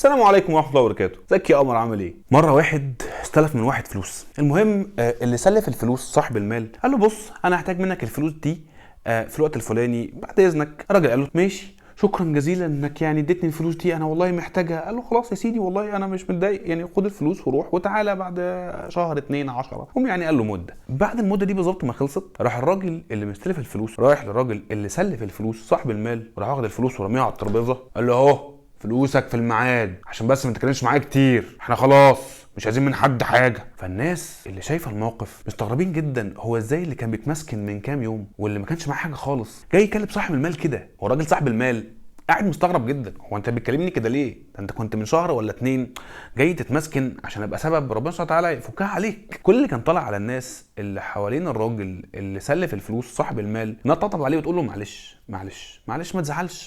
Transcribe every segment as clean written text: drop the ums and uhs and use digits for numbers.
السلام عليكم ورحمه الله وبركاته. ازيك يا قمر، عامل ايه؟ مره واحد استلف من واحد فلوس. المهم اللي سلف الفلوس صاحب المال قال له بص انا هحتاج منك الفلوس دي في الوقت الفلاني بعد اذنك. الراجل قال له ماشي، شكرا جزيلا انك يعني اديتني الفلوس دي، انا والله محتاجها. قال له خلاص يا سيدي والله انا مش متضايق، يعني خد الفلوس وروح وتعالى بعد شهر 2 10. هم يعني قال له مده. بعد المده دي بالظبط ما خلصت، راح الراجل اللي مستلف الفلوس رايح للراجل اللي سلف الفلوس صاحب المال، وراح واخد الفلوس ورميها على الترابيزه. قال له اهو فلوسك في الميعاد، عشان بس ما تتكلمش معايا كتير، احنا خلاص مش عايزين من حد حاجه. فالناس اللي شايفه الموقف مستغربين جدا، هو ازاي اللي كان بيتمسكن من كام يوم واللي ما كانش معاه حاجه خالص جاي يكلم صاحب المال كده؟ هو الراجل صاحب المال قاعد مستغرب جدا، هو انت بتكلمني كده ليه؟ ده انت كنت من شهر ولا 2 جاي تتمسكن عشان ابقى سبب ربنا سبحانه وتعالى يفكها عليك. كل اللي كان طالع على الناس اللي حوالين الراجل اللي سلف الفلوس صاحب المال انها تطبطب عليه وتقول له معلش معلش معلش،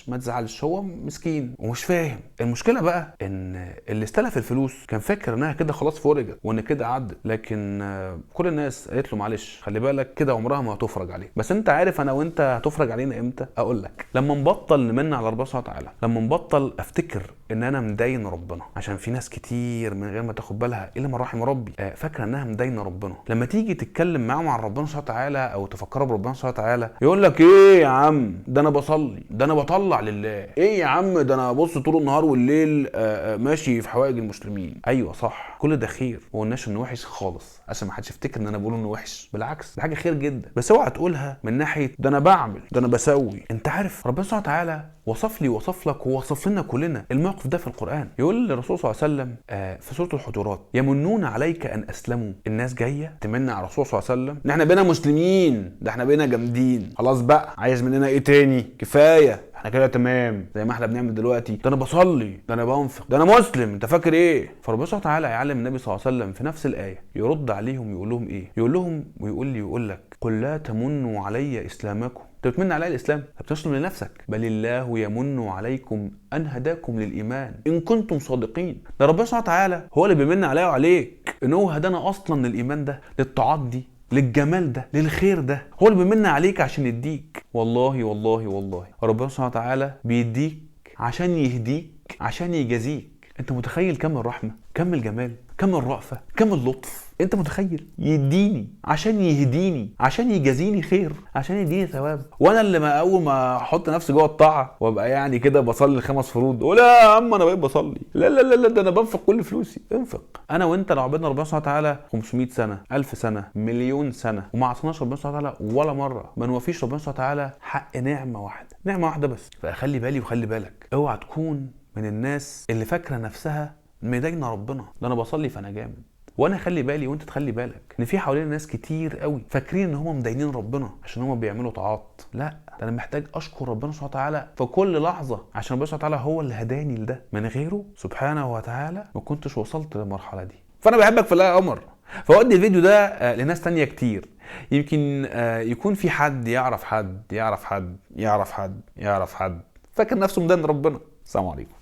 ما تزعلش، هو مسكين ومش فاهم. المشكله بقى ان اللي استلف الفلوس كان فاكر انها كده خلاص فرجت وان كده عدت، لكن كل الناس قالت له معلش خلي بالك كده عمرها ما هتفرج عليك. بس انت عارف انا وانت هتفرج علينا امتى؟ اقول لك لما نبطل نمن على ربنا سبحانه وتعالى، لما نبطل افتكر ان انا مدين ربنا، عشان في ناس كتير من غير ما تاخد بالها الا من رحم ربي فاكره انها مدين ربنا. لما تيجي تتكلم معاهم عن ربنا سبحانه وتعالى او تفكروا بربنا سبحانه وتعالى يقول لك ايه يا عم، ده انا بصلي، ده انا بطلع لله، ايه يا عم ده انا بص طول النهار والليل ماشي في حوائج المسلمين. ايوه صح، كل ده خير، ما قلناش انه وحش خالص، عشان ما حدش يفتكر ان انا بقول انه وحش، بالعكس ده حاجه خير جدا. بس اوعى تقولها من ناحيه ده انا بعمل، ده انا بسوي. انت عارف ربنا سبحانه وتعالى وصف لي وصف لك ووصف لنا كلنا الموقف ده في القرآن. يقول للرسول صلى الله عليه وسلم في سورة الحجرات يمنون عليك أن أسلموا. الناس جاية تمنى على الرسول صلى الله عليه وسلم إن احنا بقينا مسلمين، ده احنا بقينا جامدين، خلاص بقى عايز مننا ايه تاني؟ كفاية احنا كده تمام زي ما احنا بنعمل دلوقتي. ده انا بصلي، ده انا بنفق، ده انا مسلم، انت فاكر ايه؟ فربنا سبحانه وتعالى يعلم النبي صلى الله عليه وسلم في نفس الآية يرد عليهم يقول لهم ايه؟ يقول لهم ويقول لي يقول لك قل لا تمنوا علي إسلامكم. انت بتمن على الاسلام، بتسلم لنفسك، بل الله يمن عليكم ان هداكم للايمان ان كنتم صادقين. ده ربنا سبحانه وتعالى هو اللي بيمن عليا وعليك ان هو هدانا اصلا للايمان ده، للطاعات دي، للجمال ده، للخير ده، هو اللي بيمن عليك عشان يديك. والله والله والله ربنا سبحانه وتعالى بيديك عشان يهديك، عشان يجازيك. انت متخيل كم الرحمه، كم الجمال، كم الرأفه، كم اللطف؟ انت متخيل؟ يديني عشان يهديني، عشان يجازيني خير، عشان يديني ثواب. وانا اللي ما اول ما احط نفسي جوه الطاعه وابقى يعني كده بصلي ال5 فروض ولا يا عم انا بقيت بصلي، لا لا لا لا ده انا بنفق كل فلوسي. انفق. انا وانت لو عبدنا ربنا سبحانه وتعالى 500 سنه، 1000 سنه، مليون سنه وما عصيناش ربنا سبحانه وتعالى ولا مره، ما نوفيش ربنا سبحانه وتعالى حق نعمه واحده، نعمه واحده بس. فاخلي بالي وخلي بالك، اوعى تكون من الناس اللي فاكره نفسها مدينه ربنا، ده انا بصلي فانا جامد. وانا خلي بالي وانت تخلي بالك ان في حوالينا ناس كتير قوي فاكرين ان هم مدينين ربنا عشان هم بيعملوا طاعات. لا، ده انا محتاج اشكر ربنا سبحانه وتعالى في كل لحظه، عشان ربنا سبحانه وتعالى هو اللي هداني لده، من غيره سبحانه وتعالى ما كنتش وصلت للمرحله دي. فانا بحبك في الله يا قمر، فودي الفيديو ده لناس تانية كتير، يمكن يكون في حد يعرف حد فاكر نفسه مدين ربنا. السلام عليكم.